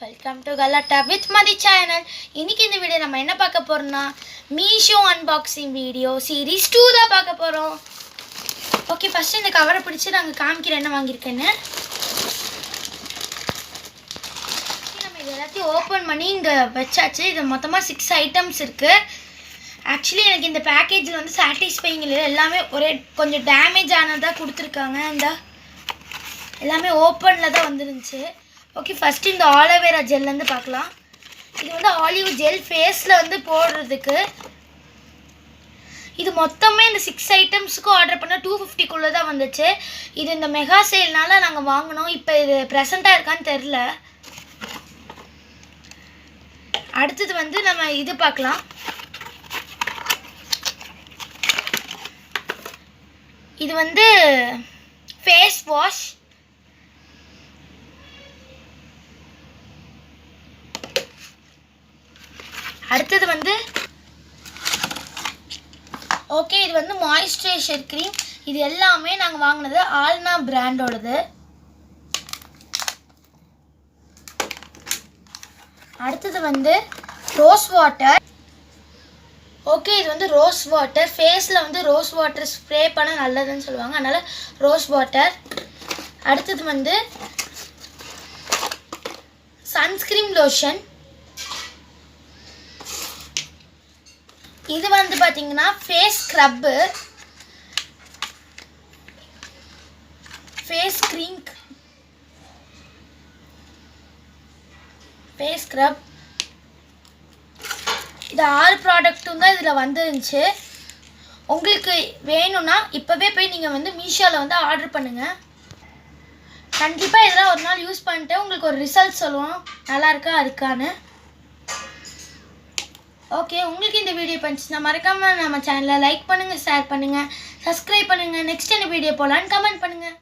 Welcome to கலாட்டா with Mathi channel. இன்னைக்கு இந்த வீடியோ நம்ம என்ன பார்க்க போறோம்னா மீஷோ அன்பாக்சிங் வீடியோ சீரிஸ் 2 தான் பார்க்க போறோம். ஓகே, ஃபர்ஸ்ட் இந்த கவரை பிடிச்சு நாங்க காமிக்கிறேன் என்ன வாங்கியிருக்கேன்னு. நம்ம இது எல்லாத்தையும் ஓப்பன் பண்ணி இங்க வச்சாச்சு. இது மொத்தமா 6 ஐட்டம்ஸ் இருக்கு. ஆக்சுவலி எனக்கு இந்த பேக்கேஜில் வந்து சாட்டிஸ்ஃபைங் இல்லை, எல்லாமே ஒரே கொஞ்சம் டேமேஜ் ஆனதாக கொடுத்துருக்காங்க. இந்த எல்லாமே ஓப்பனில் தான் வந்துருந்துச்சு. ஓகே, ஃபஸ்ட்டு இந்த ஆலோவேரா ஜெல்லேருந்து பார்க்கலாம். இது வந்து ஆலிவ் ஜெல் ஃபேஸில் வந்து போடுறதுக்கு. இது மொத்தமே இந்த 6 ஐட்டம்ஸுக்கும் ஆர்டர் பண்ணால் 250 தான் வந்துச்சு. இது இந்த மெகா சேல்னால நாங்கள் வாங்கினோம். இப்போ இது ப்ரெசண்ட்டாக இருக்கான்னு தெரில. அடுத்தது வந்து நம்ம இது பார்க்கலாம். இது வந்து ஃபேஸ் வாஷ். அடுத்தது வந்து ஓகே, இது வந்து மாய்ஸ்சரைசர் க்ரீம். இது எல்லாமே நாங்கள் வாங்கினது ஆல்னா பிராண்டோடது. அடுத்தது வந்து ரோஸ் வாட்டர். ஓகே, இது வந்து ரோஸ் வாட்டர். ஃபேஸில் வந்து ரோஸ் வாட்டர் ஸ்ப்ரே பண்ண நல்லதுன்னு சொல்லுவாங்க, அதனால் ரோஸ் வாட்டர். அடுத்தது வந்து சன்ஸ்க்ரீன் லோஷன். இது வந்து பார்த்தீங்கன்னா face scrub, face cream, face scrub. இது 6 ப்ராடக்ட்டும் தான் இதில் வந்துருந்துச்சு. உங்களுக்கு வேணும்னா இப்போவே போய் நீங்கள் வந்து மீஷோவில் வந்து ஆர்டர் பண்ணுங்கள். கண்டிப்பாக இதெல்லாம் ஒரு நாள் யூஸ் பண்ணிட்டு உங்களுக்கு ஒரு ரிசல்ட் சொல்லுவோம், நல்லா இருக்கா இருக்கான்னு. ஓகே, உங்களுக்கு இந்த வீடியோ பிடிச்சிச்சுன்னா மறக்காமல் நம்ம சேனலை லைக் பண்ணுங்கள், ஷேர் பண்ணுங்கள், சப்ஸ்கிரைப் பண்ணுங்கள். நெக்ஸ்ட் என்ன வீடியோ போகலான்னு கமெண்ட் பண்ணுங்கள்.